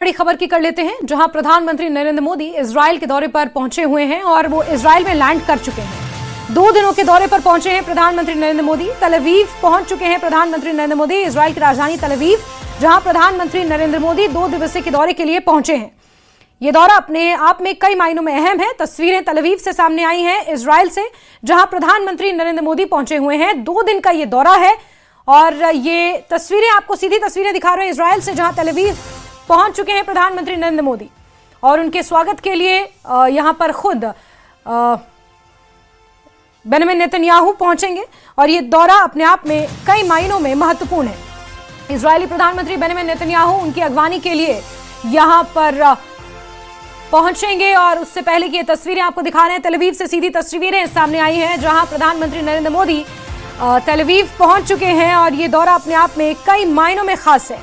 बड़ी खबर की कर लेते हैं, जहां प्रधानमंत्री नरेंद्र मोदी इजराइल के दौरे पर पहुंचे हुए हैं और वो इजराइल में लैंड कर चुके हैं। 2 दिनों के दौरे पर पहुंचे हैं प्रधानमंत्री नरेंद्र मोदी। तल अवीव पहुंच चुके हैं प्रधानमंत्री नरेंद्र मोदी, इजराइल की राजधानी तल अवीव, जहां प्रधानमंत्री नरेंद्र मोदी 2 दिवसीय के दौरे के लिए पहुंचे हैं। ये दौरा अपने आप में कई मायनों में अहम है। तस्वीरें तल अवीव से सामने आई हैं, इजराइल से, जहां प्रधानमंत्री नरेंद्र मोदी पहुंचे हुए हैं। 2 दिन का ये दौरा है और ये तस्वीरें आपको सीधी तस्वीरें दिखा रहे हैं इजराइल से, जहां तल अवीव पहुंच चुके हैं प्रधानमंत्री नरेंद्र मोदी और उनके स्वागत के लिए यहां पर खुद बेंजामिन नेतन्याहू पहुंचेंगे और ये दौरा अपने आप में कई मायनों में महत्वपूर्ण है। इजरायली प्रधानमंत्री बेंजामिन नेतन्याहू उनकी अगवानी के लिए यहां पर पहुंचेंगे और उससे पहले की ये तस्वीरें आपको दिखा रहे हैं। तल अवीव से सीधी तस्वीरें सामने आई हैं, जहां प्रधानमंत्री नरेंद्र मोदी तल अवीव पहुंच चुके हैं और ये दौरा अपने आप में कई मायनों में खास है।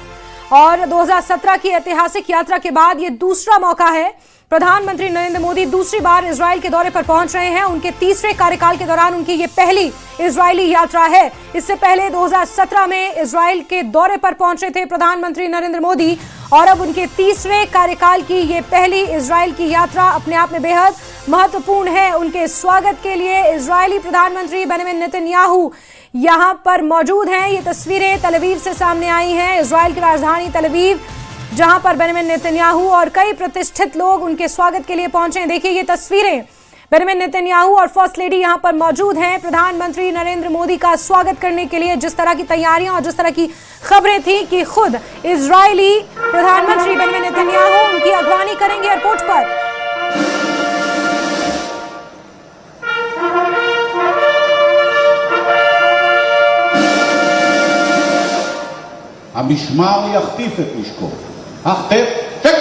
और 2017 की ऐतिहासिक यात्रा के बाद ये दूसरा मौका है। प्रधानमंत्री नरेंद्र मोदी दूसरी बार इजराइल के दौरे पर पहुंच रहे हैं। उनके तीसरे कार्यकाल के दौरान उनकी ये पहली इजरायली यात्रा है। इससे पहले 2017 में इजराइल के दौरे पर पहुंचे थे प्रधानमंत्री नरेंद्र मोदी और अब उनके तीसरे कार्यकाल की ये पहली इजराइल की यात्रा अपने आप में बेहद महत्वपूर्ण है। उनके स्वागत के लिए इजरायली प्रधानमंत्री बेंजामिन नेतन्याहू यहां पर मौजूद हैं। ये तस्वीरें तल अवीव से सामने आई हैं, इजराइल की राजधानी तल अवीव, जहां पर बेंजामिन नेतन्याहू और कई प्रतिष्ठित लोग उनके स्वागत के लिए पहुंचे हैं। देखिए ये तस्वीरें, बेंजामिन नेतन्याहू और फर्स्ट लेडी यहां पर मौजूद हैं प्रधानमंत्री नरेंद्र मोदी का स्वागत करने के लिए। जिस तरह की तैयारियां और जिस तरह की खबरें थी कि खुद इजरायली प्रधानमंत्री बेंजामिन नेतन्याहू उनकी अगवानी करेंगे एयरपोर्ट पर। अब यशमार यख्तीफ את נשקו. החטף, צ'ק.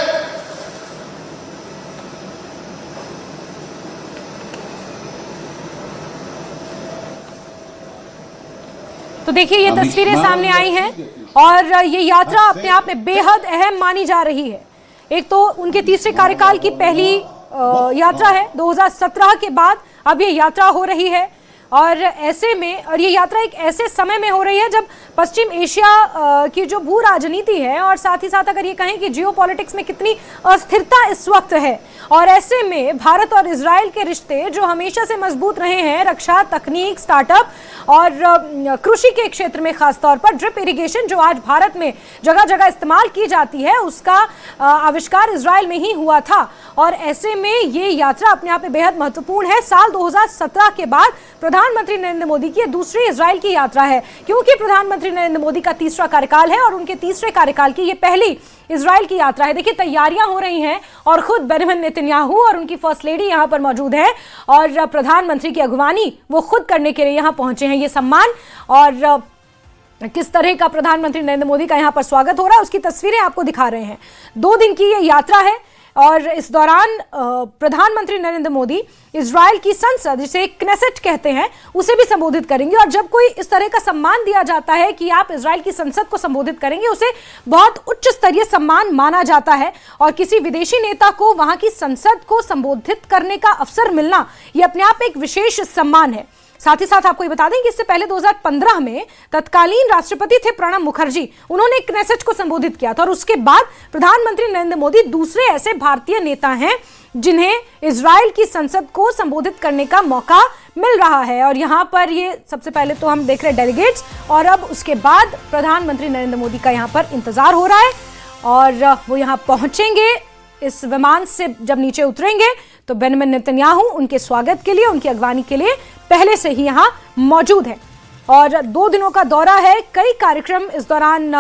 तो देखिए ये तस्वीरें सामने आई हैं और ये यात्रा अपने आप में बेहद अहम मानी जा रही है। एक तो उनके तीसरे कार्यकाल की पहली यात्रा है, 2017 के बाद अब ये यात्रा हो रही है और ऐसे में, और ये यात्रा एक ऐसे समय में हो रही है जब पश्चिम एशिया की जो भू राजनीति है और साथ ही साथ अगर ये कहें कि जियोपॉलिटिक्स में कितनी अस्थिरता इस वक्त है, और ऐसे में भारत और इजराइल के रिश्ते जो हमेशा से मजबूत रहे हैं, रक्षा, तकनीक, स्टार्टअप और कृषि के क्षेत्र में खासतौर पर ड्रिप इरिगेशन जो आज भारत में जगह जगह इस्तेमाल की जाती है, उसका आविष्कार इजराइल में ही हुआ था। और ऐसे में ये यात्रा अपने आप में बेहद महत्वपूर्ण है। साल 2017 के बाद प्रधानमंत्री नरेंद्र मोदी की दूसरी इजराइल की यात्रा है, क्योंकि प्रधानमंत्री नरेंद्र मोदी का तीसरा कार्यकाल है और उनके तीसरे कार्यकाल की ये पहली इजराइल की यात्रा है। देखिए तैयारियां हो रही हैं और खुद बेंजामिन नेतन्याहू और उनकी फर्स्ट लेडी यहां पर मौजूद है और प्रधानमंत्री की अगवानी वो खुद करने के लिए यहां पहुंचे हैं। ये सम्मान और किस तरह का प्रधानमंत्री नरेंद्र मोदी का यहां पर स्वागत हो रहा है उसकी तस्वीरें आपको दिखा रहे हैं। 2 दिन की ये यात्रा है और इस दौरान प्रधानमंत्री नरेंद्र मोदी इजराइल की संसद, जिसे क्नेसेट कहते हैं, उसे भी संबोधित करेंगे। और जब कोई इस तरह का सम्मान दिया जाता है कि आप इजराइल की संसद को संबोधित करेंगे, उसे बहुत उच्च स्तरीय सम्मान माना जाता है और किसी विदेशी नेता को वहां की संसद को संबोधित करने का अवसर मिलना ये अपने आप में एक विशेष सम्मान है। साथ ही साथ आपको ये बता दें कि इससे पहले 2015 में तत्कालीन राष्ट्रपति थे प्रणब मुखर्जी, उन्होंने क्नेसेट को संबोधित किया था और उसके बाद प्रधानमंत्री नरेंद्र मोदी दूसरे ऐसे भारतीय नेता हैं जिन्हें इजराइल की संसद को संबोधित करने का मौका मिल रहा है। और यहाँ पर ये सबसे पहले तो हम देख रहे हैं डेलीगेट्स और अब उसके बाद प्रधानमंत्री नरेंद्र मोदी का यहाँ पर इंतजार हो रहा है और वो यहाँ पहुंचेंगे। इस विमान से जब नीचे उतरेंगे तो बेंजामिन नेतन्याहू उनके स्वागत के लिए, उनकी अगवानी के लिए पहले से ही यहाँ मौजूद है और 2 दिनों का दौरा है। कई कार्यक्रम इस दौरान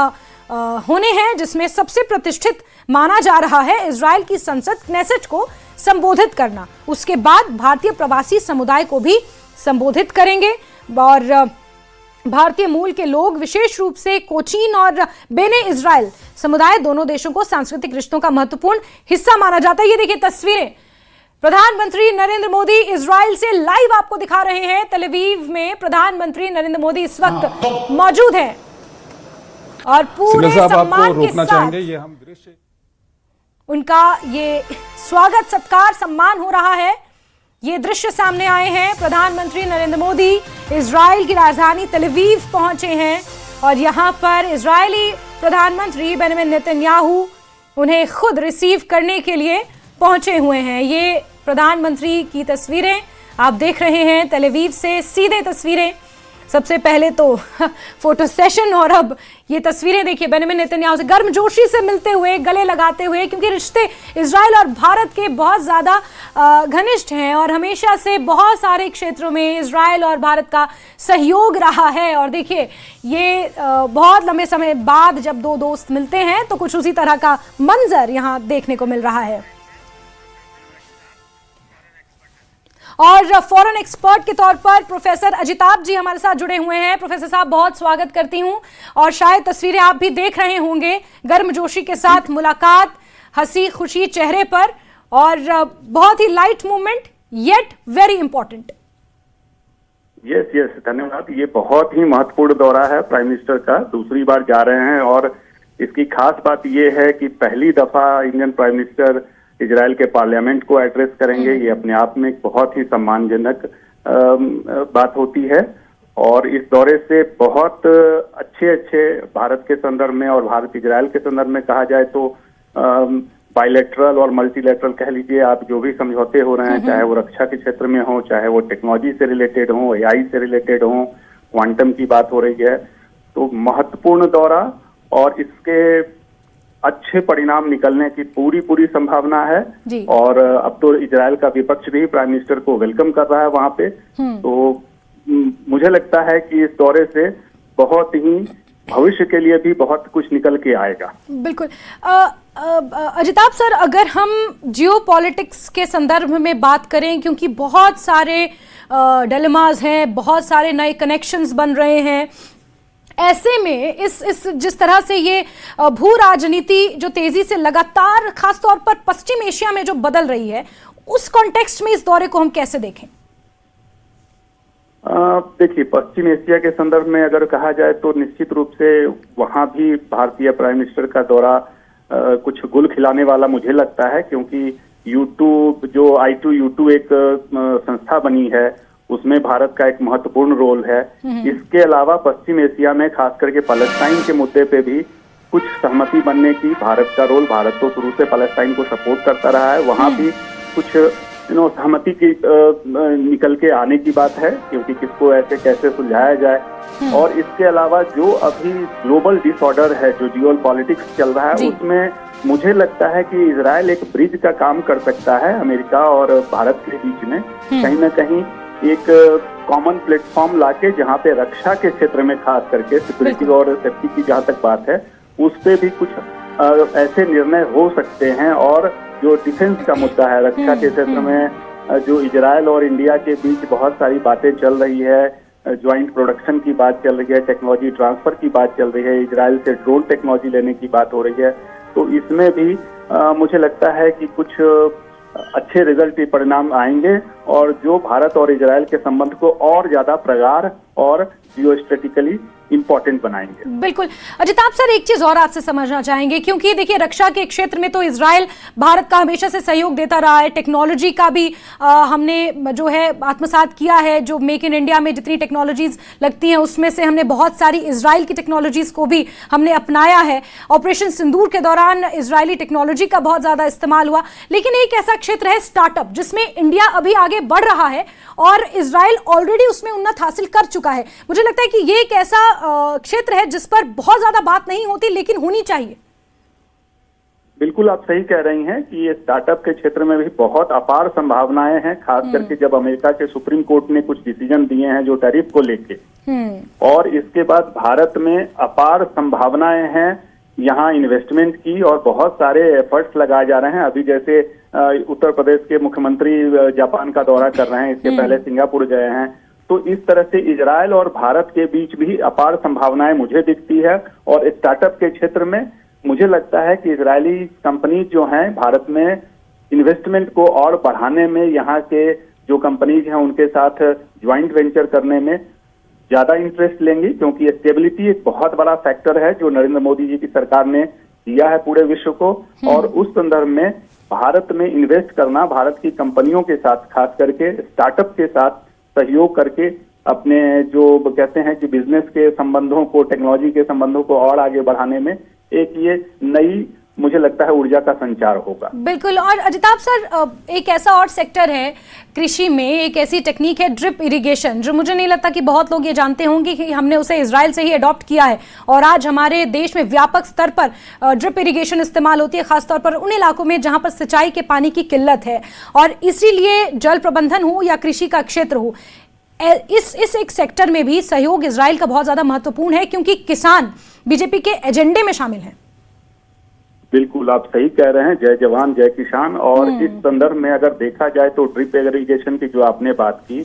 होने हैं, जिसमें सबसे प्रतिष्ठित माना जा रहा है इजराइल की संसद क्नेसेट को संबोधित करना। उसके बाद भारतीय प्रवासी समुदाय को भी संबोधित करेंगे और भारतीय मूल के लोग, विशेष रूप से कोचीन और बेने इजराइल समुदाय, दोनों देशों को सांस्कृतिक रिश्तों का महत्वपूर्ण हिस्सा माना जाता है। ये देखिए तस्वीरें, प्रधानमंत्री नरेंद्र मोदी इजराइल से लाइव आपको दिखा रहे हैं। तल अवीव में प्रधानमंत्री नरेंद्र मोदी इस वक्त मौजूद हैं और पूरे सम्मान के साथ ये हम दृश्य उनका ये स्वागत, सत्कार, सम्मान हो रहा है। ये दृश्य सामने आए हैं। प्रधानमंत्री नरेंद्र मोदी इजराइल की राजधानी तल अवीव पहुंचे हैं और यहां पर इजरायली प्रधानमंत्री बेंजामिन नेतन्याहू उन्हें खुद रिसीव करने के लिए पहुंचे हुए हैं। ये प्रधानमंत्री की तस्वीरें आप देख रहे हैं, तेल अवीव से सीधे तस्वीरें। सबसे पहले तो फोटो सेशन और अब ये तस्वीरें देखिए बेंजामिन नेतन्याहू से गर्मजोशी से मिलते हुए, गले लगाते हुए, क्योंकि रिश्ते इजराइल और भारत के बहुत ज़्यादा घनिष्ठ हैं और हमेशा से बहुत सारे क्षेत्रों में इजराइल और भारत का सहयोग रहा है। और देखिए ये बहुत लंबे समय बाद जब दो दोस्त मिलते हैं तो कुछ उसी तरह का मंजर यहाँ देखने को मिल रहा है। और फॉरेन एक्सपर्ट के तौर पर प्रोफेसर अजिताभ जी हमारे साथ जुड़े हुए हैं। प्रोफेसर साहब बहुत स्वागत करती हूं और शायद तस्वीरें आप भी देख रहे होंगे, गर्मजोशी के साथ मुलाकात, हंसी खुशी चेहरे पर और बहुत ही light movement yet very important. Yes धन्यवाद। ये बहुत ही महत्वपूर्ण दौरा है प्राइम मिनिस्टर का, दूसरी बार जा रहे हैं और इसकी खास बात यह है कि पहली दफा इंडियन प्राइम मिनिस्टर इजराइल के पार्लियामेंट को एड्रेस करेंगे। ये अपने आप में एक बहुत ही सम्मानजनक बात होती है और इस दौरे से बहुत अच्छे भारत के संदर्भ में और भारत इजराइल के संदर्भ में कहा जाए तो बायलैटरल और मल्टीलैटरल कह लीजिए आप, जो भी समझौते हो रहे हैं, चाहे वो रक्षा के क्षेत्र में हो, चाहे वो टेक्नोलॉजी से रिलेटेड हो, AI से रिलेटेड हो, क्वांटम की बात हो रही है, तो महत्वपूर्ण दौरा और इसके अच्छे परिणाम निकलने की पूरी संभावना है। और अब तो इजराइल का विपक्ष भी प्राइम मिनिस्टर को वेलकम कर रहा है वहां पे। तो मुझे लगता है कि इस दौरे से बहुत ही भविष्य के लिए भी बहुत कुछ निकल के आएगा। बिल्कुल। अजिताभ सर, अगर हम जियोपॉलिटिक्स के संदर्भ में बात करें, क्योंकि बहुत सारे डिलेमास हैं, बहुत सारे नए कनेक्शंस बन रहे हैं, ऐसे में इस जिस तरह से ये भू राजनीति जो तेजी से लगातार खासतौर पर पश्चिम एशिया में जो बदल रही है, उस कॉन्टेक्स्ट में इस दौरे को हम कैसे देखें? देखिए, पश्चिम एशिया के संदर्भ में अगर कहा जाए तो निश्चित रूप से वहां भी भारतीय प्राइम मिनिस्टर का दौरा कुछ गुल खिलाने वाला मुझे लगता है, क्योंकि U2 जो I2U2 एक संस्था बनी है उसमें भारत का एक महत्वपूर्ण रोल है। इसके अलावा पश्चिम एशिया में खास करके पैलेस्टाइन के मुद्दे पे भी कुछ सहमति बनने की भारत का रोल, भारत तो शुरू से पैलेस्टाइन को सपोर्ट करता रहा है, वहां भी कुछ सहमति की निकल के आने की बात है, क्योंकि किसको ऐसे कैसे सुलझाया जाए। और इसके अलावा जो अभी ग्लोबल डिसऑर्डर है, जो जियो पॉलिटिक्स चल रहा है, उसमें मुझे लगता है कि इजराइल एक ब्रिज का काम कर सकता है अमेरिका और भारत के बीच में, कहीं ना कहीं एक कॉमन प्लेटफॉर्म लाके, जहां पे रक्षा के क्षेत्र में खास करके सिक्योरिटी और सेफ्टी की जहां तक बात है, उस पे भी कुछ ऐसे निर्णय हो सकते हैं। और जो डिफेंस का मुद्दा है, रक्षा के क्षेत्र में जो इजराइल और इंडिया के बीच बहुत सारी बातें चल रही है, ज्वाइंट प्रोडक्शन की बात चल रही है, टेक्नोलॉजी ट्रांसफर की बात चल रही है, इजराइल से ड्रोन टेक्नोलॉजी लेने की बात हो रही है, तो इसमें भी मुझे लगता है कि कुछ अच्छे रिजल्ट परिणाम आएंगे और जो भारत और इजराइल के संबंध को और ज्यादा प्रगाढ़ और जियोस्ट्रेटिकली इंपॉर्टेंट बनाएंगे। बिल्कुल। अजिताभ सर, एक चीज और आपसे समझना चाहेंगे, क्योंकि देखिए रक्षा के क्षेत्र में तो इजराइल भारत का हमेशा से सहयोग देता रहा है, टेक्नोलॉजी का भी हमने जो है आत्मसात किया है, जो मेक इन इंडिया में जितनी टेक्नोलॉजीज लगती हैं उसमें से हमने बहुत सारी इजराइल की टेक्नोलॉजीज को भी हमने अपनाया है। ऑपरेशन सिंदूर के दौरान इजरायली टेक्नोलॉजी का बहुत ज्यादा इस्तेमाल हुआ, लेकिन एक ऐसा क्षेत्र है स्टार्टअप जिसमें इंडिया अभी आगे बढ़ रहा है और इजराइल ऑलरेडी उसमें उन्नत हासिल कर चुका है। मुझे लगता है कि ये एक ऐसा क्षेत्र है जिस पर बहुत ज्यादा बात नहीं होती, लेकिन होनी चाहिए। बिल्कुल आप सही कह रही हैं कि ये स्टार्टअप के क्षेत्र में भी बहुत अपार संभावनाएं हैं, खास करके जब अमेरिका के सुप्रीम कोर्ट ने कुछ डिसीजन दिए हैं जो टैरिफ को लेके, और इसके बाद भारत में अपार संभावनाएं हैं यहाँ इन्वेस्टमेंट की और बहुत सारे एफर्ट्स लगाए जा रहे हैं। अभी जैसे उत्तर प्रदेश के मुख्यमंत्री जापान का दौरा कर रहे हैं, इसके पहले सिंगापुर गए हैं, तो इस तरह से इजराइल और भारत के बीच भी अपार संभावनाएं मुझे दिखती है। और स्टार्टअप के क्षेत्र में मुझे लगता है कि इजरायली कंपनी जो हैं भारत में इन्वेस्टमेंट को और बढ़ाने में, यहाँ के जो कंपनीज हैं उनके साथ ज्वाइंट वेंचर करने में ज्यादा इंटरेस्ट लेंगी, क्योंकि स्टेबिलिटी एक बहुत बड़ा फैक्टर है जो नरेंद्र मोदी जी की सरकार ने दिया है पूरे विश्व को। और उस संदर्भ में भारत में इन्वेस्ट करना, भारत की कंपनियों के साथ खास करके स्टार्टअप के साथ सहयोग करके अपने जो कहते हैं कि बिजनेस के संबंधों को, टेक्नोलॉजी के संबंधों को और आगे बढ़ाने में एक ये नई मुझे लगता है ऊर्जा का संचार होगा। बिल्कुल। और अजिताभ सर, एक ऐसा और सेक्टर है कृषि में, एक ऐसी टेक्निक है ड्रिप इरिगेशन, जो मुझे नहीं लगता कि बहुत लोग ये जानते होंगे कि हमने उसे इजराइल से ही अडॉप्ट किया है और आज हमारे देश में व्यापक स्तर पर ड्रिप इरिगेशन इस्तेमाल होती है, खासतौर पर उन इलाकों में जहां पर सिंचाई के पानी की किल्लत है। और इसीलिए जल प्रबंधन हो या कृषि का क्षेत्र हो, इस एक सेक्टर में भी सहयोग इजराइल का बहुत ज्यादा महत्वपूर्ण है, क्योंकि किसान बीजेपी के एजेंडे में शामिल हैं। बिल्कुल, आप सही कह रहे हैं। जय जवान जय किसान। और इस संदर्भ में अगर देखा जाए तो ड्रिप इरिगेशन की जो आपने बात की,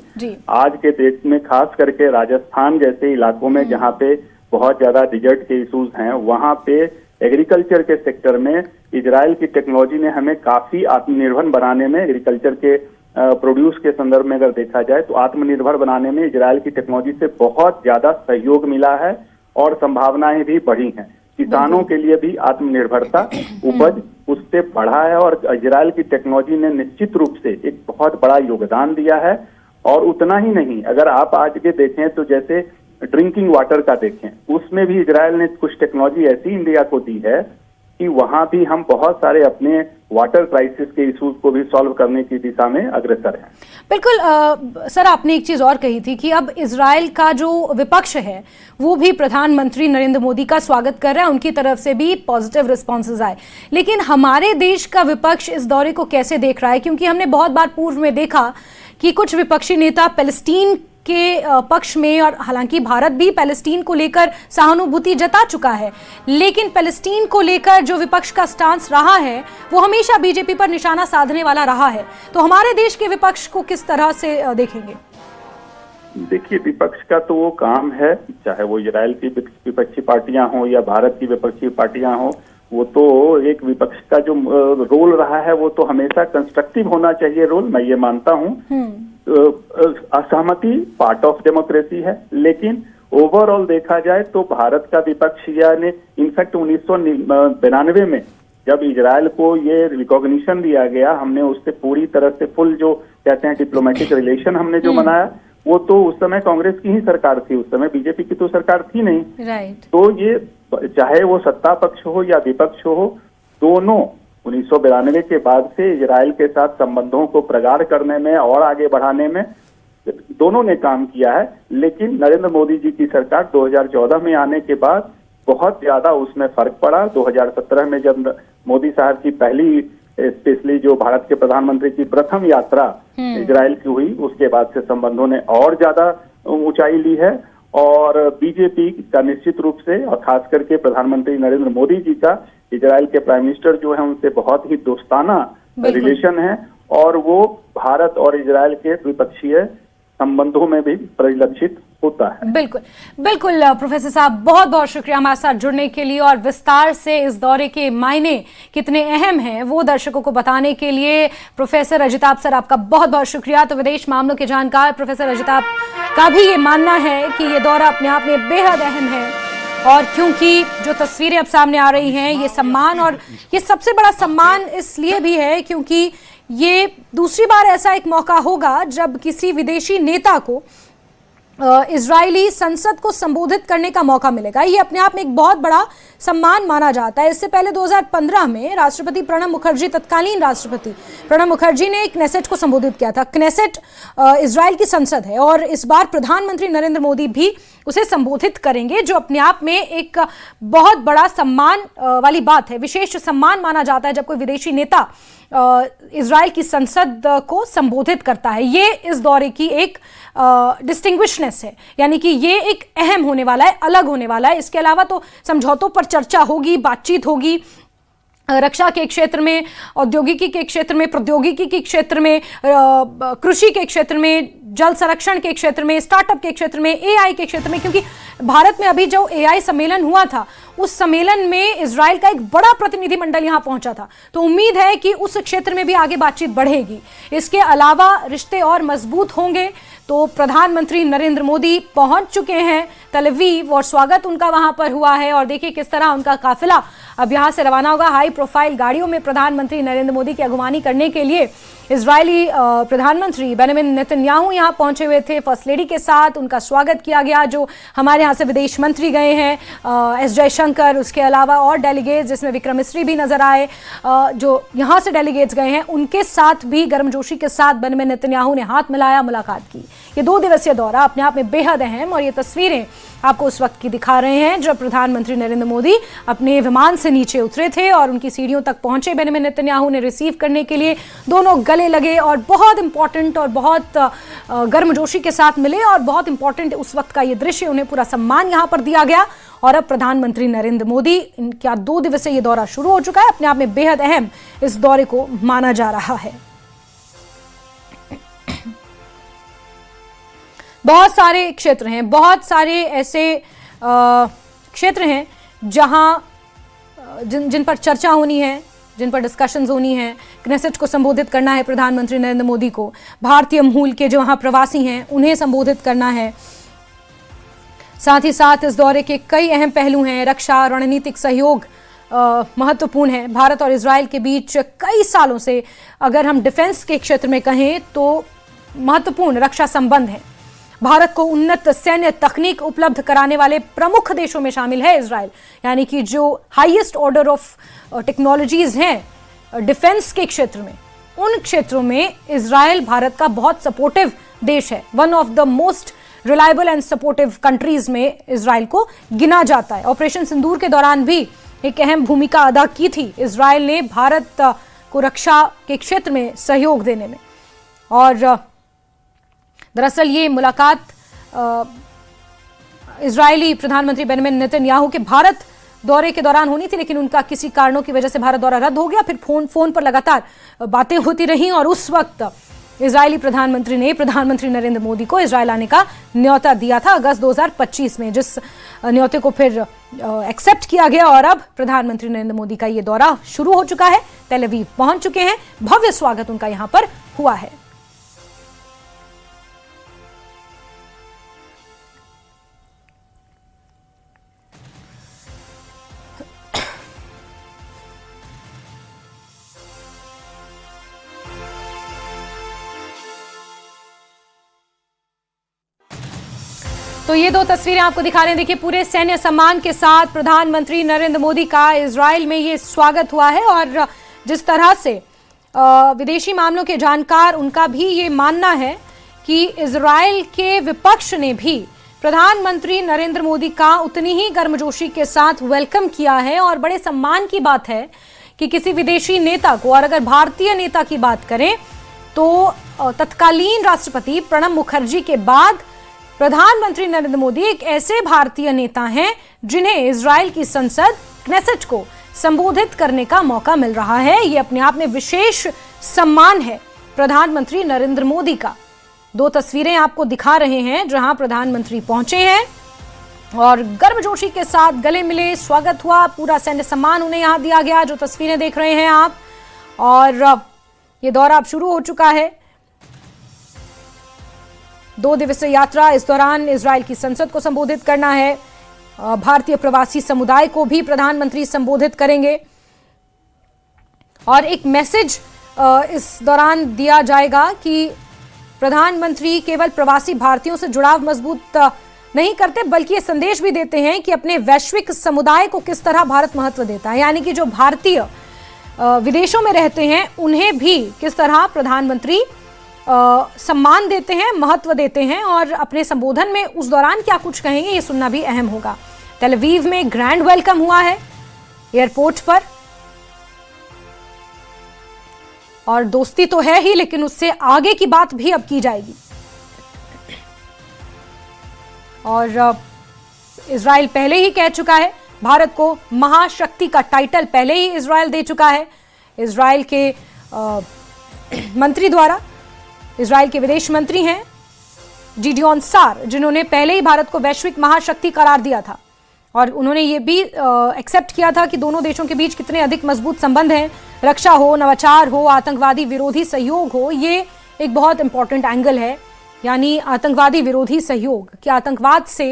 आज के देश में खास करके राजस्थान जैसे इलाकों में जहाँ पे बहुत ज्यादा डिजर्ट के इश्यूज हैं, वहाँ पे एग्रीकल्चर के सेक्टर में इजराइल की टेक्नोलॉजी ने हमें काफी आत्मनिर्भर बनाने में, एग्रीकल्चर के प्रोड्यूस के संदर्भ में अगर देखा जाए तो आत्मनिर्भर बनाने में इजराइल की टेक्नोलॉजी से बहुत ज्यादा सहयोग मिला है और संभावनाएं भी बढ़ी हैं। किसानों के लिए भी आत्मनिर्भरता, उपज उससे बढ़ा है और इजराइल की टेक्नोलॉजी ने निश्चित रूप से एक बहुत बड़ा योगदान दिया है। और उतना ही नहीं, अगर आप आज के देखें तो जैसे ड्रिंकिंग वाटर का देखें, उसमें भी इजराइल ने कुछ टेक्नोलॉजी ऐसी इंडिया को दी है कि वहां भी हम बहुत सारे अपने वाटर क्राइसिस के इश्यूज को भी सॉल्व करने की दिशा में अग्रसर हैं। बिल्कुल। सर, आपने एक चीज और कही थी कि अब इजराइल का जो विपक्ष है वो भी प्रधानमंत्री नरेंद्र मोदी का स्वागत कर रहा है, उनकी तरफ से भी पॉजिटिव रिस्पॉन्सेज आए। लेकिन हमारे देश का विपक्ष इस दौरे को कैसे देख रहा है? क्योंकि हमने बहुत बार पूर्व में देखा कि कुछ विपक्षी नेता पैलेस्टीन के पक्ष में, और हालांकि भारत भी पैलेस्टीन को लेकर सहानुभूति जता चुका है, लेकिन पैलेस्टीन को लेकर जो विपक्ष का स्टांस रहा है वो हमेशा बीजेपी पर निशाना साधने वाला रहा है। तो हमारे देश के विपक्ष को किस तरह से देखेंगे? देखिए, विपक्ष का तो वो काम है, चाहे वो इजराइल की विपक्षी पार्टियां हो या भारत की विपक्षी पार्टियां हो, वो तो एक विपक्ष का जो रोल रहा है वो तो हमेशा कंस्ट्रक्टिव होना चाहिए रोल, मैं ये मानता हूँ। असहमति पार्ट ऑफ डेमोक्रेसी है, लेकिन ओवरऑल देखा जाए तो भारत का विपक्ष यानी इनफैक्ट 1992 में जब इजराइल को ये रिकॉग्निशन दिया गया, हमने उससे पूरी तरह से फुल जो कहते हैं डिप्लोमेटिक रिलेशन हमने जो बनाया, वो तो उस समय कांग्रेस की ही सरकार थी, उस समय बीजेपी की तो सरकार थी नहीं। राइट। तो ये चाहे वो सत्ता पक्ष हो या विपक्ष हो, दोनों 1992 के बाद से इजराइल के साथ संबंधों को प्रगाढ़ करने में और आगे बढ़ाने में दोनों ने काम किया है। लेकिन नरेंद्र मोदी जी की सरकार 2014 में आने के बाद बहुत ज्यादा उसमें फर्क पड़ा। 2017 में जब मोदी साहब की पहली, स्पेशली जो भारत के प्रधानमंत्री की प्रथम यात्रा इजराइल की हुई, उसके बाद से संबंधों ने और ज्यादा ऊंचाई ली है। और बीजेपी का निश्चित रूप से और खास करके प्रधानमंत्री नरेंद्र मोदी जी का इजराइल के प्राइम मिनिस्टर जो है उनसे बहुत ही दोस्ताना रिलेशन है और वो भारत और इजराइल के द्विपक्षीय संबंधों में भी परिलक्षित होता है। बिल्कुल बिल्कुल। प्रोफेसर साहब, बहुत बहुत शुक्रिया हमारे साथ जुड़ने के लिए और विस्तार से इस दौरे के मायने कितने अहम हैं वो दर्शकों को बताने के लिए। प्रोफेसर अजिताभ सर, आपका बहुत बहुत शुक्रिया। तो विदेश मामलों के जानकार प्रोफेसर अजिताभ का भी ये मानना है कि ये दौरा अपने आप में बेहद अहम है, और क्योंकि जो तस्वीरें अब सामने आ रही हैं, ये सम्मान, और ये सबसे बड़ा सम्मान इसलिए भी है क्योंकि ये दूसरी बार ऐसा एक मौका होगा जब किसी विदेशी नेता को इजरायली संसद को संबोधित करने का मौका मिलेगा। ये अपने आप में एक बहुत बड़ा सम्मान माना जाता है। इससे पहले 2015 में राष्ट्रपति प्रणब मुखर्जी, तत्कालीन राष्ट्रपति प्रणब मुखर्जी ने क्नेसेट को संबोधित किया था। क्नेसेट इजराइल की संसद है और इस बार प्रधानमंत्री नरेंद्र मोदी भी उसे संबोधित करेंगे, जो अपने आप में एक बहुत बड़ा सम्मान वाली बात है। विशेष सम्मान माना जाता है जब कोई विदेशी नेता इजराइल की संसद को संबोधित करता है। ये इस दौरे की एक डिस्टिंग्विशनेस है, यानी कि ये एक अहम होने वाला है, अलग होने वाला है। इसके अलावा तो समझौतों पर चर्चा होगी, बातचीत होगी, रक्षा के क्षेत्र में, औद्योगिकी के क्षेत्र में, प्रौद्योगिकी के क्षेत्र में, कृषि के क्षेत्र में, जल संरक्षण के क्षेत्र में, स्टार्टअप के क्षेत्र में, एआई के क्षेत्र में, क्योंकि भारत में अभी जो एआई सम्मेलन हुआ था उस सम्मेलन में इजराइल का एक बड़ा प्रतिनिधिमंडल यहां पहुंचा था। तो उम्मीद है कि उस क्षेत्र में भी आगे बातचीत बढ़ेगी। इसके अलावा रिश्ते और मजबूत होंगे। तो प्रधानमंत्री नरेंद्र मोदी पहुंच चुके हैं तल अवीव और स्वागत उनका वहां पर हुआ है, और देखिए किस तरह उनका काफिला अब यहां से रवाना होगा। हाई प्रोफाइल गाड़ियों में प्रधानमंत्री नरेंद्र मोदी की अगवानी करने के लिए इजरायली प्रधानमंत्री बेंजामिन नेतन्याहू यहां पहुंचे हुए थे। फर्स्ट लेडी के साथ उनका स्वागत किया गया, जो हमारे यहां से विदेश मंत्री गए हैं, एस जयशंकर जयशंकर, उसके अलावा और डेलीगेट्स जिसमें विक्रम मिस्री भी नजर आए, जो यहाँ से डेलीगेट्स गए हैं, उनके साथ भी गर्मजोशी के साथ बेंजामिन नेतन्याहू ने हाथ मिलाया, मुलाकात की। ये 2 दिवसीय दौरा अपने आप में बेहद अहम, और ये तस्वीरें आपको उस वक्त की दिखा रहे हैं जब प्रधानमंत्री नरेंद्र मोदी अपने विमान से नीचे उतरे थे और उनकी सीढ़ियों तक पहुंचे। बेंजामिन नेतन्याहू ने रिसीव करने के लिए दोनों गले लगे और बहुत इंपॉर्टेंट और बहुत गर्मजोशी के साथ मिले, और बहुत इंपॉर्टेंट उस वक्त का ये दृश्य, उन्हें पूरा सम्मान यहाँ पर दिया गया। और अब प्रधानमंत्री नरेंद्र मोदी, इनका 2 दिवसीय ये दौरा शुरू हो चुका है, अपने आप में बेहद अहम इस दौरे को माना जा रहा है। बहुत सारे क्षेत्र हैं, बहुत सारे ऐसे क्षेत्र हैं जहां जिन पर चर्चा होनी है, जिन पर डिस्कशंस होनी है। क्नेसेट को संबोधित करना है प्रधानमंत्री नरेंद्र मोदी को, भारतीय मूल के जो वहां प्रवासी हैं उन्हें संबोधित करना है। साथ ही साथ इस दौरे के कई अहम पहलू हैं। रक्षा, रणनीतिक सहयोग महत्वपूर्ण है। भारत और इजराइल के बीच कई सालों से, अगर हम डिफेंस के क्षेत्र में कहें तो महत्वपूर्ण रक्षा संबंध है। भारत को उन्नत सैन्य तकनीक उपलब्ध कराने वाले प्रमुख देशों में शामिल है इजराइल, यानी कि जो हाईएस्ट ऑर्डर ऑफ टेक्नोलॉजीज हैं डिफेंस के क्षेत्र में, उन क्षेत्रों में इजराइल भारत का बहुत सपोर्टिव देश है। One of the most reliable and supportive countries में इजराइल को गिना जाता है। ऑपरेशन सिंदूर के दौरान भी एक अहम भूमिका अदा की थी इजराइल ने भारत को रक्षा के क्षेत्र में सहयोग देने में। और दरअसल ये मुलाकात इजरायली प्रधानमंत्री बेंजामिन नेतन्याहू के भारत दौरे के दौरान होनी थी, लेकिन उनका किसी कारणों की वजह से भारत दौरा रद्द हो गया। फिर फोन पर लगातार बातें होती रहीं और उस वक्त इजरायली प्रधानमंत्री ने प्रधानमंत्री नरेंद्र मोदी को इजराइल आने का न्योता दिया था अगस्त 2025 में, जिस न्योते को फिर एक्सेप्ट किया गया। और अब प्रधानमंत्री नरेंद्र मोदी का ये दौरा शुरू हो चुका है, तेल अवीव पहुंच चुके हैं, भव्य स्वागत उनका यहां पर हुआ है। तो ये 2 तस्वीरें आपको दिखा रहे हैं। देखिए, पूरे सैन्य सम्मान के साथ प्रधानमंत्री नरेंद्र मोदी का इजराइल में ये स्वागत हुआ है। और जिस तरह से विदेशी मामलों के जानकार, उनका भी ये मानना है कि इजराइल के विपक्ष ने भी प्रधानमंत्री नरेंद्र मोदी का उतनी ही गर्मजोशी के साथ वेलकम किया है। और बड़े सम्मान की बात है कि किसी विदेशी नेता को, और अगर भारतीय नेता की बात करें तो तत्कालीन राष्ट्रपति प्रणब मुखर्जी के बाद प्रधानमंत्री नरेंद्र मोदी एक ऐसे भारतीय नेता हैं जिन्हें इजराइल की संसद क्नेसेट को संबोधित करने का मौका मिल रहा है। ये अपने आप में विशेष सम्मान है प्रधानमंत्री नरेंद्र मोदी का। 2 तस्वीरें आपको दिखा रहे हैं जहां प्रधानमंत्री पहुंचे हैं और गर्मजोशी के साथ गले मिले, स्वागत हुआ, पूरा सैन्य सम्मान उन्हें यहां दिया गया, जो तस्वीरें देख रहे हैं आप। और ये दौरा अब शुरू हो चुका है, 2 दिवसीय यात्रा। इस दौरान इजराइल की संसद को संबोधित करना है, भारतीय प्रवासी समुदाय को भी प्रधानमंत्री संबोधित करेंगे और एक मैसेज इस दौरान दिया जाएगा कि प्रधानमंत्री केवल प्रवासी भारतीयों से जुड़ाव मजबूत नहीं करते, बल्कि ये संदेश भी देते हैं कि अपने वैश्विक समुदाय को किस तरह भारत महत्व देता है। यानी कि जो भारतीय विदेशों में रहते हैं उन्हें भी किस तरह प्रधानमंत्री सम्मान देते हैं, महत्व देते हैं, और अपने संबोधन में उस दौरान क्या कुछ कहेंगे ये सुनना भी अहम होगा। तेल अवीव में ग्रैंड वेलकम हुआ है एयरपोर्ट पर, और दोस्ती तो है ही, लेकिन उससे आगे की बात भी अब की जाएगी। और इजराइल पहले ही कह चुका है, भारत को महाशक्ति का टाइटल पहले ही इजराइल दे चुका है। इजराइल के मंत्री द्वारा, इजराइल के विदेश मंत्री हैं जिडियन सार, जिन्होंने पहले ही भारत को वैश्विक महाशक्ति करार दिया था, और उन्होंने ये भी एक्सेप्ट किया था कि दोनों देशों के बीच कितने अधिक मजबूत संबंध हैं। रक्षा हो, नवाचार हो, आतंकवादी विरोधी सहयोग हो, ये एक बहुत इंपॉर्टेंट एंगल है। यानी आतंकवादी विरोधी सहयोग, कि आतंकवाद से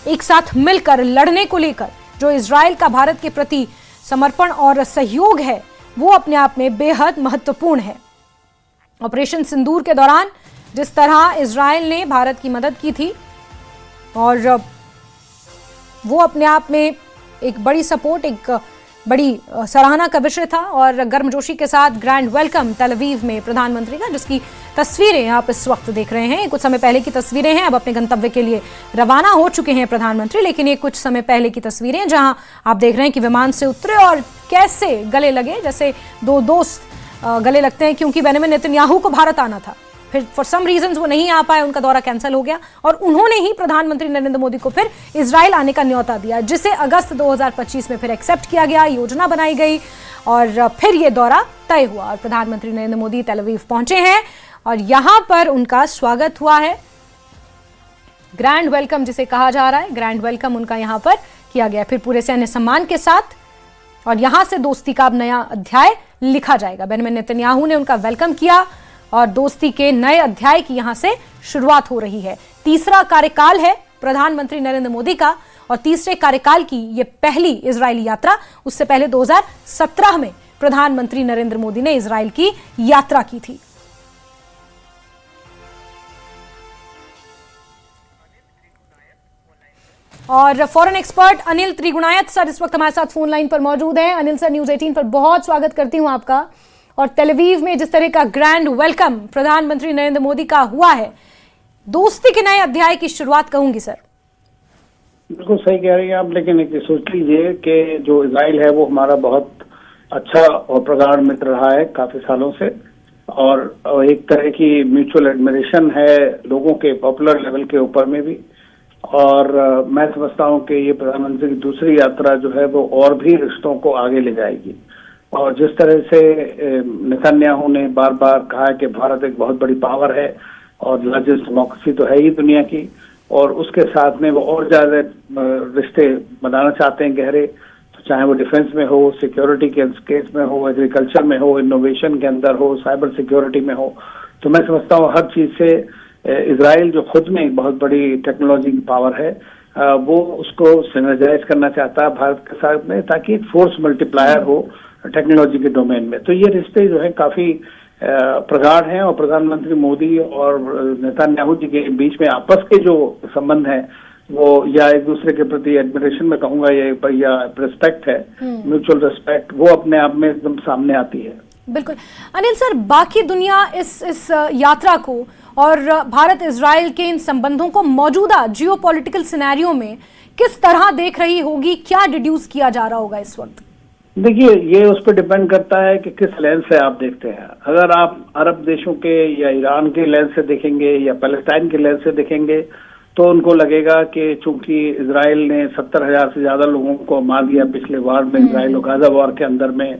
एक साथ मिलकर लड़ने को लेकर जो इजराइल का भारत के प्रति समर्पण और सहयोग है, वो अपने आप में बेहद महत्वपूर्ण है। ऑपरेशन सिंदूर के दौरान जिस तरह इजराइल ने भारत की मदद की थी, और वो अपने आप में एक बड़ी सपोर्ट, एक बड़ी सराहना का विषय था और गर्मजोशी के साथ ग्रैंड वेलकम तेल अवीव में प्रधानमंत्री का, जिसकी तस्वीरें आप इस वक्त देख रहे हैं। कुछ समय पहले की तस्वीरें हैं, अब अपने गंतव्य के लिए रवाना हो चुके हैं प्रधानमंत्री, लेकिन ये कुछ समय पहले की तस्वीरें हैं जहां आप देख रहे हैं कि विमान से उतरे और कैसे गले लगे, जैसे दो दोस्त गले लगते हैं, क्योंकि बेंजामिन नेतन्याहू को भारत आना था, फिर फॉर सम रीजंस वो नहीं आ पाए, उनका दौरा कैंसिल हो गया और उन्होंने ही प्रधानमंत्री नरेंद्र मोदी को फिर इजराइल आने का न्योता दिया, जिसे अगस्त 2025 में फिर एक्सेप्ट किया गया, योजना बनाई गई और फिर ये दौरा तय हुआ और प्रधानमंत्री नरेंद्र मोदी तेल अवीव पहुंचे हैं और यहां पर उनका स्वागत हुआ है। ग्रैंड वेलकम जिसे कहा जा रहा है, ग्रैंड वेलकम उनका यहां पर किया गया, फिर पूरे सैन्य सम्मान के साथ, और यहां से दोस्ती का अब नया अध्याय लिखा जाएगा। बेंजामिन नेतन्याहू ने उनका वेलकम किया और दोस्ती के नए अध्याय की यहां से शुरुआत हो रही है। तीसरा कार्यकाल है प्रधानमंत्री नरेंद्र मोदी का और तीसरे कार्यकाल की ये पहली इजरायली यात्रा। उससे पहले 2017 में प्रधानमंत्री नरेंद्र मोदी ने इजराइल की यात्रा की थी। और foreign expert Anil Trigunayat sir इस वक्त हमारे साथ फोन लाइन पर मौजूद हैं। अनिल सर, न्यूज 18 पर बहुत स्वागत करती हूं आपका। और तेल अवीव में जिस तरह का ग्रैंड वेलकम प्रधानमंत्री नरेंद्र मोदी का हुआ है, दोस्ती के नए अध्याय की शुरुआत कहूंगी सर। बिल्कुल सही कह रही हैं आप, लेकिन एक सोच लीजिए कि जो इजराइल है वो हमारा बहुत अच्छा और प्रगाढ़ मित्र रहा है काफी सालों से, और एक तरह की म्यूचुअल एडमिरेशन है लोगों के पॉपुलर लेवल के ऊपर में भी। और मैं समझता हूँ कि ये प्रधानमंत्री की दूसरी यात्रा जो है वो और भी रिश्तों को आगे ले जाएगी। और जिस तरह से नेतन्याहू ने बार बार कहा कि भारत एक बहुत बड़ी पावर है और लार्जेस्ट डेमोक्रेसी तो है ही दुनिया की, और उसके साथ में वो और ज्यादा रिश्ते बनाना चाहते हैं गहरे, तो चाहे वो डिफेंस में हो, सिक्योरिटी के केस में हो, एग्रीकल्चर में हो, इनोवेशन के अंदर हो, साइबर सिक्योरिटी में हो। तो मैं समझता हूँ हर चीज से इजराइल जो खुद में एक बहुत बड़ी टेक्नोलॉजी की पावर है, वो उसको सिनर्जाइज करना चाहता है भारत के साथ में, ताकि एक फोर्स मल्टीप्लायर हो टेक्नोलॉजी के डोमेन में। तो ये रिश्ते जो है काफी प्रगाढ़ हैं और प्रधानमंत्री मोदी और नेतन्याहू जी के बीच में आपस के जो संबंध हैं वो या एक दूसरे के प्रति एडमिरेशन में कहूंगा या रिस्पेक्ट है, म्यूचुअल रिस्पेक्ट, वो अपने आप में एकदम सामने आती है। बिल्कुल अनिल सर, बाकी दुनिया इस यात्रा को और भारत इजराइल के इन संबंधों को मौजूदा जियोपॉलिटिकल सिनेरियो में किस तरह देख रही होगी, क्या डिड्यूस किया जा रहा होगा इस वक्त? देखिए, ये उस पर डिपेंड करता है कि किस लेंस से आप देखते हैं। अगर आप अरब देशों के या ईरान के लेंस से देखेंगे या पैलेस्टाइन के लेंस से देखेंगे तो उनको लगेगा कि चूंकि इजराइल ने 70,000 से ज्यादा लोगों को मार दिया पिछले वार में, इजराइल और गाजा वार के अंदर में,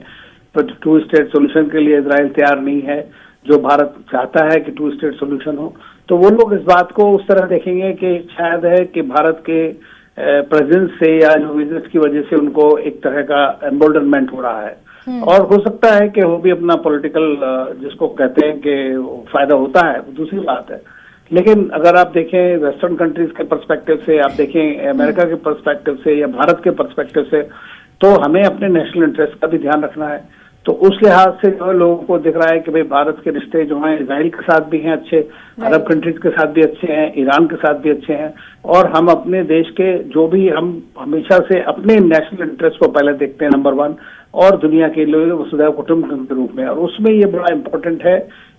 तो 2 स्टेट सोल्यूशन के लिए इजराइल तैयार नहीं है, जो भारत चाहता है कि 2 स्टेट सोल्यूशन हो। तो वो लोग इस बात को उस तरह देखेंगे कि शायद है कि भारत के प्रेजेंस से या जो विजिट की वजह से उनको एक तरह का एम्बोल्डनमेंट हो रहा है, और हो सकता है कि वो भी अपना पॉलिटिकल जिसको कहते हैं कि फायदा होता है, दूसरी बात है। लेकिन अगर आप देखें वेस्टर्न कंट्रीज के पर्सपेक्टिव से, आप देखें अमेरिका के पर्सपेक्टिव से या भारत के पर्सपेक्टिव से, तो हमें अपने नेशनल इंटरेस्ट का भी ध्यान रखना है। तो उस लिहाज से जो लोगों को दिख रहा है कि भाई भारत के रिश्ते जो हैं इजराइल के साथ भी हैं अच्छे, अरब कंट्रीज के साथ भी अच्छे हैं, ईरान के साथ भी अच्छे हैं, और हम अपने देश के जो भी, हम हमेशा से अपने नेशनल इंटरेस्ट को पहले देखते हैं नंबर 1, और दुनिया के लोग वसुधैव कुटुंबकम के रूप में। और उसमें ये बड़ा इम्पोर्टेंट है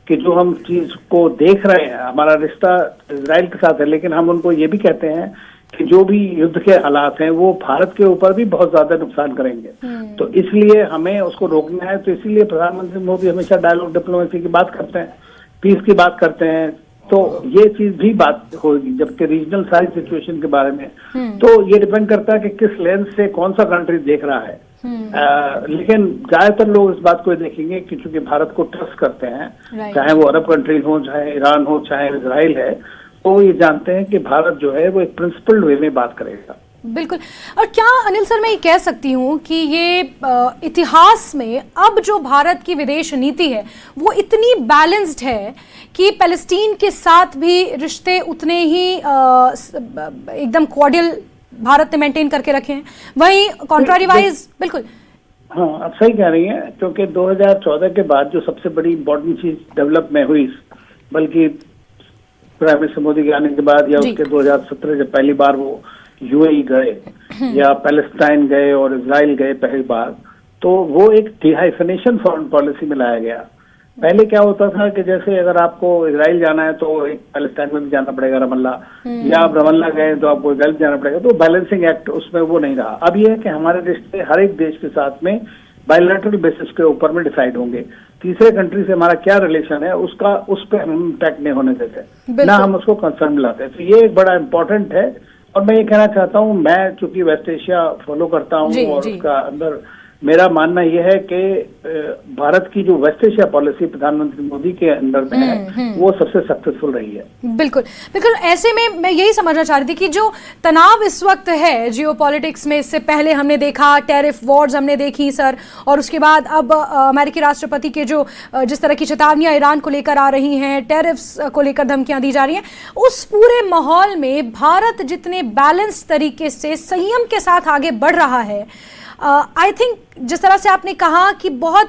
कि जो हम चीज को देख रहे हैं, हमारा रिश्ता इजराइल के साथ है, लेकिन हम उनको ये भी कहते हैं कि जो भी युद्ध के हालात हैं वो भारत के ऊपर भी बहुत ज्यादा नुकसान करेंगे, तो इसलिए हमें उसको रोकना है। तो इसीलिए प्रधानमंत्री मोदी हमेशा डायलॉग डिप्लोमेसी की बात करते हैं, पीस की बात करते हैं, तो ये चीज भी बात होगी। जबकि रीजनल सारी सिचुएशन के बारे में तो ये डिपेंड करता है कि किस लेंस से कौन सा कंट्री देख रहा है। लेकिन ज्यादातर लोग इस बात को देखेंगे कि चूंकि भारत को ट्रस्ट करते हैं, चाहे वो अरब कंट्रीज हो, चाहे ईरान हो, चाहे इजराइल है, तो ये जानते हैं कि भारत जो है वो एक प्रिंसिपल्ड वे में बात करेगा। बिल्कुल। और क्या अनिल सर मैं ये कह सकती हूँ कि ये इतिहास में अब जो भारत की विदेश नीति है वो इतनी बैलेंस्ड है कि पैलेस्टीन के साथ भी रिश्ते उतने ही एकदम कॉर्डियल भारत ने मेंटेन करके रखे हैं, वहीं कॉन्ट्रारीवाइज। बिल्कुल, हाँ आप सही कह रही हैं, क्योंकि 2014 के बाद जो सबसे बड़ी इम्पोर्टेंट चीज डेवलप में हुई, बल्कि प्राइम मिनिस्टर मोदी के आने के बाद या उसके 2017 जब पहली बार वो यूएई गए, या पैलेस्टाइन गए और इजराइल गए पहली बार, तो वो एक डिहाइफनेशन फॉरेन पॉलिसी में लाया गया। पहले क्या होता था कि जैसे अगर आपको इजराइल जाना है तो एक पैलेस्टाइन में भी जाना पड़ेगा, रमल्ला, या आप रमल्ला गए तो आपको इजराइल जाना पड़ेगा, तो बैलेंसिंग एक्ट उसमें वो नहीं रहा। अब ये है कि हमारे रिश्ते हर एक देश के साथ में बायलैटरल बेसिस के ऊपर में डिसाइड होंगे। तीसरे कंट्री से हमारा क्या रिलेशन है उसका, उस पर हम इम्पैक्ट नहीं होने देते, ना हम उसको कंसर्न मिलाते हैं। तो ये एक बड़ा इंपॉर्टेंट है। और मैं ये कहना चाहता हूँ, मैं चूंकि वेस्ट एशिया फॉलो करता हूँ और उसका अंदर मेरा मानना यह है कि भारत की जो वेस्ट एशिया पॉलिसी प्रधानमंत्री मोदी के अंडर में है वो सबसे सक्सेसफुल रही है। बिल्कुल बिल्कुल। ऐसे में मैं यही समझना चाह रही थी कि जो तनाव इस वक्त है जियोपॉलिटिक्स में, इससे पहले हमने देखा टैरिफ वॉर्स हमने देखी सर, और उसके बाद अब अमेरिकी राष्ट्रपति के जो जिस तरह की चेतावनियां ईरान को लेकर आ रही हैं, टैरिफ्स को लेकर धमकियां दी जा रही हैं, उस पूरे माहौल में भारत जितने बैलेंस तरीके से संयम के साथ आगे बढ़ रहा है, आई थिंक जिस तरह से आपने कहा कि बहुत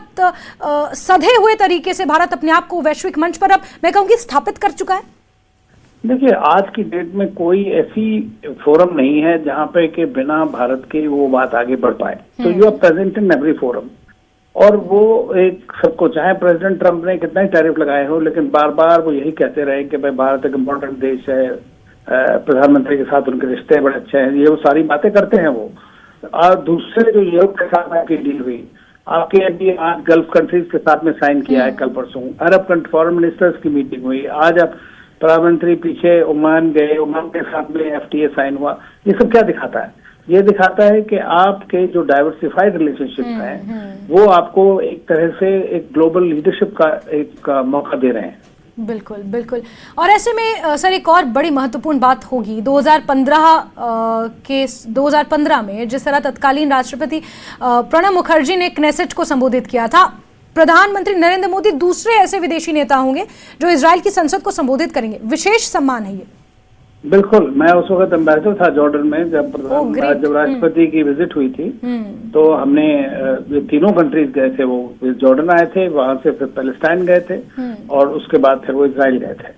सधे हुए तरीके से भारत अपने आप को वैश्विक मंच पर अब मैं कहूँगी स्थापित कर चुका है। देखिए, आज की डेट में कोई ऐसी फोरम नहीं है जहां पे कि बिना भारत के वो बात आगे बढ़ पाए। तो you are present in every forum. और वो एक सबको, चाहे प्रेसिडेंट ट्रंप ने कितना ही टैरिफ लगाए हो, लेकिन बार बार वो यही कहते रहे कि भाई भारत एक इम्पोर्टेंट देश है, प्रधानमंत्री के साथ उनके रिश्ते बड़े अच्छे हैं, ये वो सारी बातें करते हैं वो। और दूसरे जो यूरोप के साथ आपकी डील हुई, आपके अभी आज गल्फ कंट्रीज के साथ में साइन किया है कल परसों, अरब फॉरेन मिनिस्टर्स की मीटिंग हुई, आज आप प्रधानमंत्री पीछे ओमान गए, ओमान के साथ में एफटीए साइन हुआ। ये सब क्या दिखाता है? ये दिखाता है कि आपके जो डाइवर्सिफाइड रिलेशनशिप हैं वो आपको एक तरह से एक ग्लोबल लीडरशिप का एक मौका दे रहे हैं। बिल्कुल बिल्कुल। और ऐसे में सर एक और बड़ी महत्वपूर्ण बात होगी 2015 में जिस तरह तत्कालीन राष्ट्रपति प्रणब मुखर्जी ने क्नेसेट को संबोधित किया था, प्रधानमंत्री नरेंद्र मोदी दूसरे ऐसे विदेशी नेता होंगे जो इजराइल की संसद को संबोधित करेंगे। विशेष सम्मान है ये। बिल्कुल, मैं उस वक्त एम्बेसडर था जॉर्डन में जब राष्ट्रपति की विजिट हुई थी। तो हमने तीनों कंट्रीज गए थे, वो जॉर्डन आए थे, वहां से फिर पैलेस्टाइन गए थे और उसके बाद फिर वो इजराइल गए थे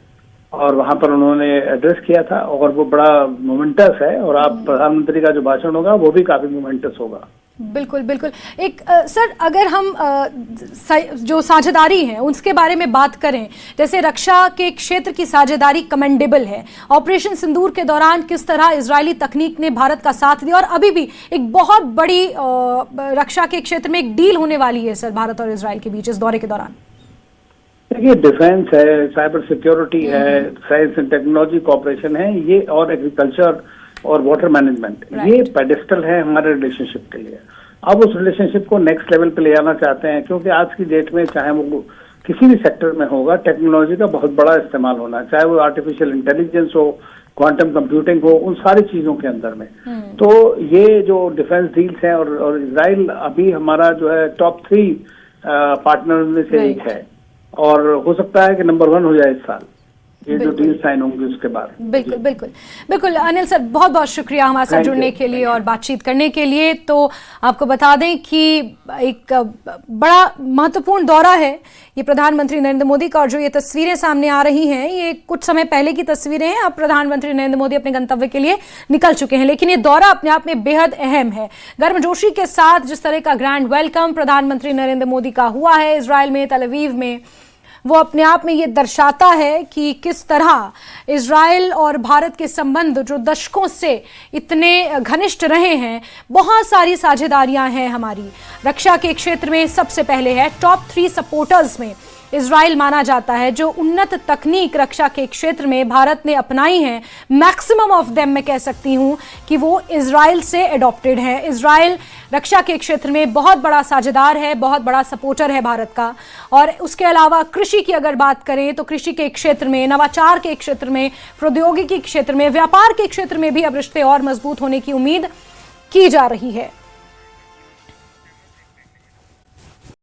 और वहां पर उन्होंने एड्रेस किया था और वो बड़ा मोमेंटस है। और आप प्रधानमंत्री का जो भाषण होगा वो भी काफी मोमेंटस होगा। बिल्कुल बिल्कुल। एक सर अगर हम जो साझेदारी है उसके बारे में बात करें, जैसे रक्षा के क्षेत्र की साझेदारी कमेंडेबल है। ऑपरेशन सिंदूर के दौरान किस तरह इजरायली तकनीक ने भारत का साथ दिया और अभी भी एक बहुत बड़ी रक्षा के क्षेत्र में एक डील होने वाली है सर भारत और इजराइल के बीच इस दौरे के दौरान। देखिए, डिफेंस है, साइबर सिक्योरिटी है, साइंस एंड टेक्नोलॉजी कॉपरेशन है, ये और एग्रीकल्चर और वाटर मैनेजमेंट, ये पेडिस्टल है हमारे रिलेशनशिप के लिए। अब उस रिलेशनशिप को नेक्स्ट लेवल पे ले जाना चाहते हैं, क्योंकि आज की डेट में चाहे वो किसी भी सेक्टर में होगा, टेक्नोलॉजी का बहुत बड़ा इस्तेमाल होना, चाहे वो आर्टिफिशियल इंटेलिजेंस हो, क्वांटम कंप्यूटिंग हो, उन सारी चीजों के अंदर में। तो ये जो डिफेंस डील्स हैं और इजराइल अभी हमारा जो है टॉप 3 पार्टनर में से एक है और हो सकता है कि नंबर 1 हो जाए इस साल, ये जो डील साइन होंगे उसके बाद। बिल्कुल बिल्कुल बिल्कुल। अनिल सर बहुत बहुत शुक्रिया हमारे साथ जुड़ने के लिए और बातचीत करने के लिए। तो आपको बता दें कि एक बड़ा महत्वपूर्ण दौरा है ये प्रधानमंत्री नरेंद्र मोदी का, और जो ये तस्वीरें सामने आ रही हैं ये कुछ समय पहले की तस्वीरें हैं। अब प्रधानमंत्री नरेंद्र मोदी अपने गंतव्य के लिए निकल चुके हैं, लेकिन ये दौरा अपने आप में बेहद अहम है। गर्मजोशी के साथ जिस तरह का ग्रैंड वेलकम प्रधानमंत्री नरेंद्र मोदी का हुआ है इजराइल में, तल अवीव में, वो अपने आप में ये दर्शाता है कि किस तरह इजराइल और भारत के संबंध जो दशकों से इतने घनिष्ठ रहे हैं, बहुत सारी साझेदारियां हैं हमारी। रक्षा के क्षेत्र में सबसे पहले है टॉप 3 सपोर्टर्स में इजराइल माना जाता है। जो उन्नत तकनीक रक्षा के क्षेत्र में भारत ने अपनाई है, मैक्सिमम ऑफ देम मैं कह सकती हूँ कि वो इजराइल से एडॉप्टेड है। इजराइल रक्षा के क्षेत्र में बहुत बड़ा साझेदार है, बहुत बड़ा सपोर्टर है भारत का। और उसके अलावा कृषि की अगर बात करें तो कृषि के क्षेत्र में, नवाचार के क्षेत्र में, प्रौद्योगिकी के क्षेत्र में, व्यापार के क्षेत्र में भी अब रिश्ते और मजबूत होने की उम्मीद की जा रही है।